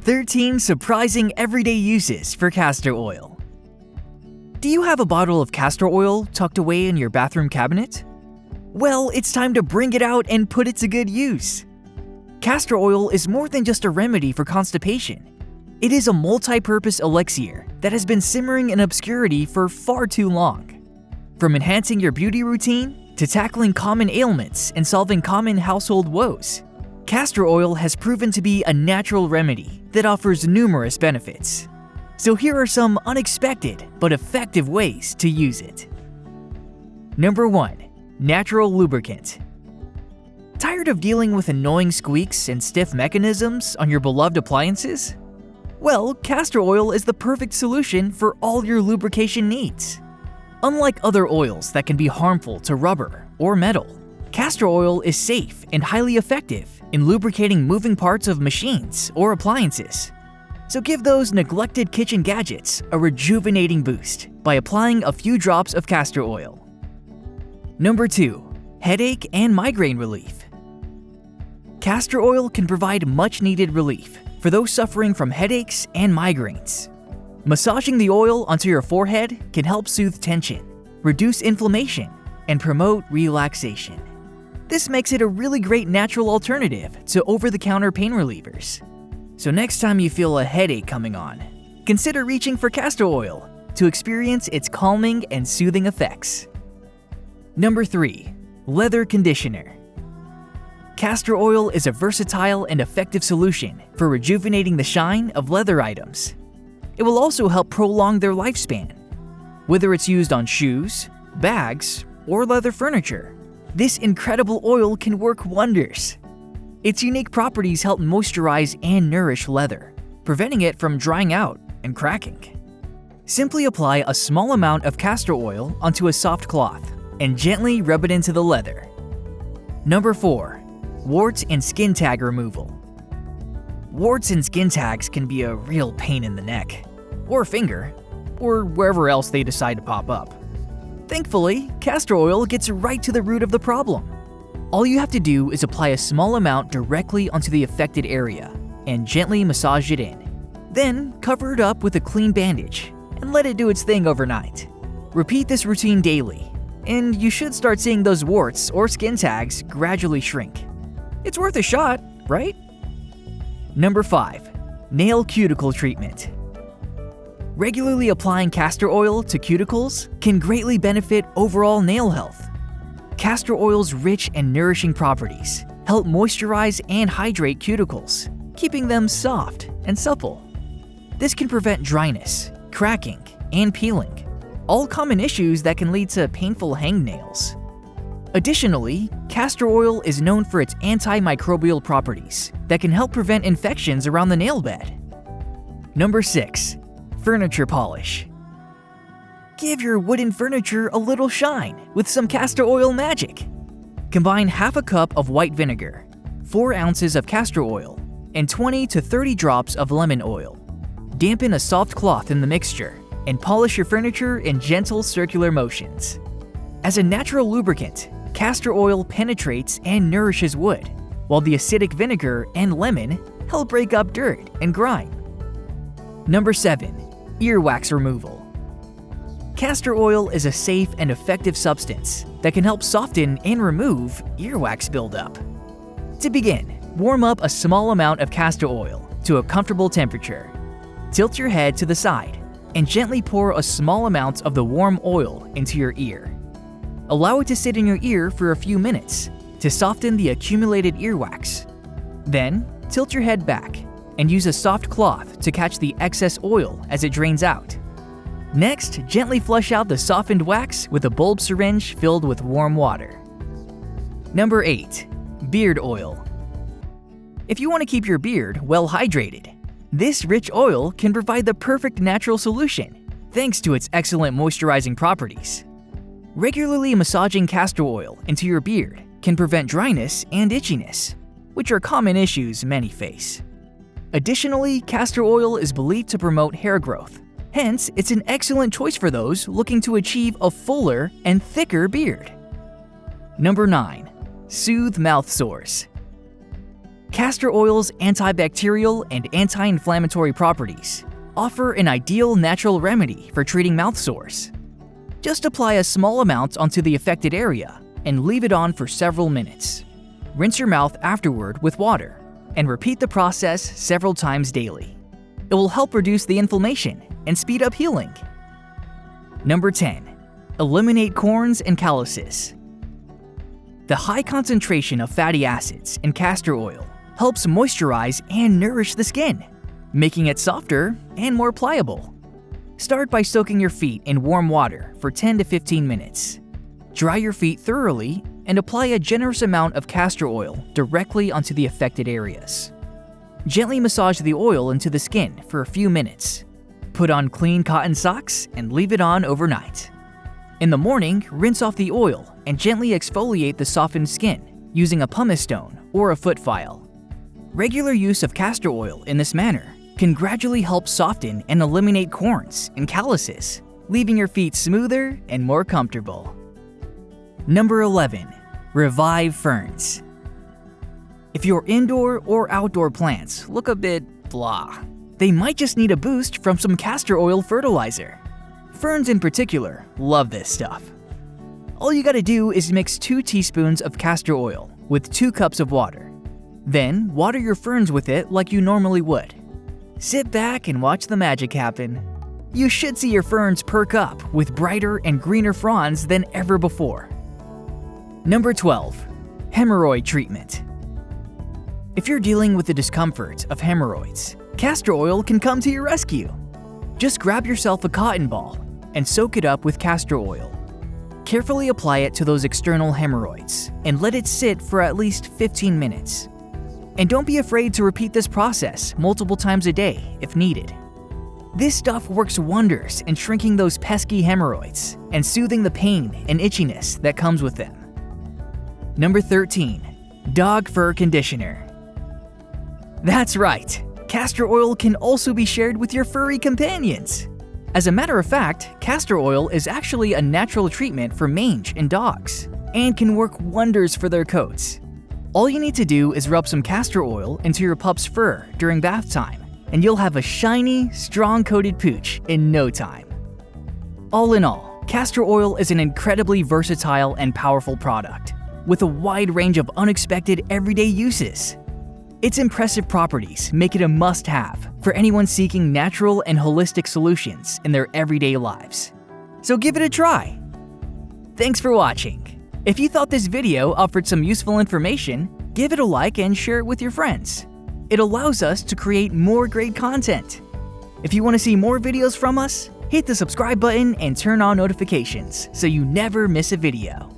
13 surprising everyday uses for castor oil. Do you have a bottle of castor oil tucked away in your bathroom cabinet? Well, it's time to bring it out and put it to good use. Castor oil is more than just a remedy for constipation. It is a multi-purpose elixir that has been simmering in obscurity for far too long. From enhancing your beauty routine to tackling common ailments and solving common household woes, castor oil has proven to be a natural remedy that offers numerous benefits. So here are some unexpected but effective ways to use it. Number 1. Natural lubricant. Tired of dealing with annoying squeaks and stiff mechanisms on your beloved appliances? Well, castor oil is the perfect solution for all your lubrication needs. Unlike other oils that can be harmful to rubber or metal, castor oil is safe and highly effective in lubricating moving parts of machines or appliances. So give those neglected kitchen gadgets a rejuvenating boost by applying a few drops of castor oil. Number 2. Headache and migraine relief. Castor oil can provide much-needed relief for those suffering from headaches and migraines. Massaging the oil onto your forehead can help soothe tension, reduce inflammation, and promote relaxation. This makes it a really great natural alternative to over-the-counter pain relievers. So next time you feel a headache coming on, consider reaching for castor oil to experience its calming and soothing effects. Number 3. Leather conditioner. Castor oil is a versatile and effective solution for rejuvenating the shine of leather items. It will also help prolong their lifespan. Whether it's used on shoes, bags, or leather furniture, this incredible oil can work wonders. Its unique properties help moisturize and nourish leather, preventing it from drying out and cracking. Simply apply a small amount of castor oil onto a soft cloth and gently rub it into the leather. Number 4. Warts and skin tag removal. Warts and skin tags can be a real pain in the neck, or finger, or wherever else they decide to pop up. Thankfully, castor oil gets right to the root of the problem. All you have to do is apply a small amount directly onto the affected area and gently massage it in. Then cover it up with a clean bandage and let it do its thing overnight. Repeat this routine daily, and you should start seeing those warts or skin tags gradually shrink. It's worth a shot, right? Number 5. Nail cuticle treatment. Regularly applying castor oil to cuticles can greatly benefit overall nail health. Castor oil's rich and nourishing properties help moisturize and hydrate cuticles, keeping them soft and supple. This can prevent dryness, cracking, and peeling, all common issues that can lead to painful hangnails. Additionally, castor oil is known for its antimicrobial properties that can help prevent infections around the nail bed. Number 6. Furniture polish. Give your wooden furniture a little shine with some castor oil magic. Combine half a cup of white vinegar, 4 ounces of castor oil, and 20 to 30 drops of lemon oil. Dampen a soft cloth in the mixture and polish your furniture in gentle circular motions. As a natural lubricant, castor oil penetrates and nourishes wood, while the acidic vinegar and lemon help break up dirt and grime. Number 7. Earwax removal. Castor oil is a safe and effective substance that can help soften and remove earwax buildup. To begin, warm up a small amount of castor oil to a comfortable temperature. Tilt your head to the side and gently pour a small amount of the warm oil into your ear. Allow it to sit in your ear for a few minutes to soften the accumulated earwax. Then, tilt your head back and use a soft cloth to catch the excess oil as it drains out. Next, gently flush out the softened wax with a bulb syringe filled with warm water. Number 8. Beard oil. If you want to keep your beard well hydrated, this rich oil can provide the perfect natural solution thanks to its excellent moisturizing properties. Regularly massaging castor oil into your beard can prevent dryness and itchiness, which are common issues many face. Additionally, castor oil is believed to promote hair growth. Hence, it's an excellent choice for those looking to achieve a fuller and thicker beard. Number 9. Soothe mouth sores. Castor oil's antibacterial and anti-inflammatory properties offer an ideal natural remedy for treating mouth sores. Just apply a small amount onto the affected area and leave it on for several minutes. Rinse your mouth afterward with water and repeat the process several times daily. It will help reduce the inflammation and speed up healing. Number 10. Eliminate corns and calluses. The high concentration of fatty acids in castor oil helps moisturize and nourish the skin, making it softer and more pliable. Start by soaking your feet in warm water for 10 to 15 minutes. Dry your feet thoroughly and apply a generous amount of castor oil directly onto the affected areas. Gently massage the oil into the skin for a few minutes. Put on clean cotton socks and leave it on overnight. In the morning, rinse off the oil and gently exfoliate the softened skin using a pumice stone or a foot file. Regular use of castor oil in this manner can gradually help soften and eliminate corns and calluses, leaving your feet smoother and more comfortable. Number 11. Revive ferns. If your indoor or outdoor plants look a bit blah, they might just need a boost from some castor oil fertilizer. Ferns in particular love this stuff. All you gotta do is mix 2 teaspoons of castor oil with 2 cups of water. Then water your ferns with it like you normally would. Sit back and watch the magic happen. You should see your ferns perk up with brighter and greener fronds than ever before. Number 12. Hemorrhoid treatment. If you're dealing with the discomfort of hemorrhoids, castor oil can come to your rescue. Just grab yourself a cotton ball and soak it up with castor oil. Carefully apply it to those external hemorrhoids and let it sit for at least 15 minutes. And don't be afraid to repeat this process multiple times a day if needed. This stuff works wonders in shrinking those pesky hemorrhoids and soothing the pain and itchiness that comes with them. Number 13. Dog fur conditioner. That's right, castor oil can also be shared with your furry companions. As a matter of fact, castor oil is actually a natural treatment for mange in dogs and can work wonders for their coats. All you need to do is rub some castor oil into your pup's fur during bath time, and you'll have a shiny, strong-coated pooch in no time. All in all, castor oil is an incredibly versatile and powerful product with a wide range of unexpected everyday uses. Its impressive properties make it a must-have for anyone seeking natural and holistic solutions in their everyday lives. So give it a try. Thanks for watching. If you thought this video offered some useful information, give it a like and share it with your friends. It allows us to create more great content. If you want to see more videos from us, hit the subscribe button and turn on notifications so you never miss a video.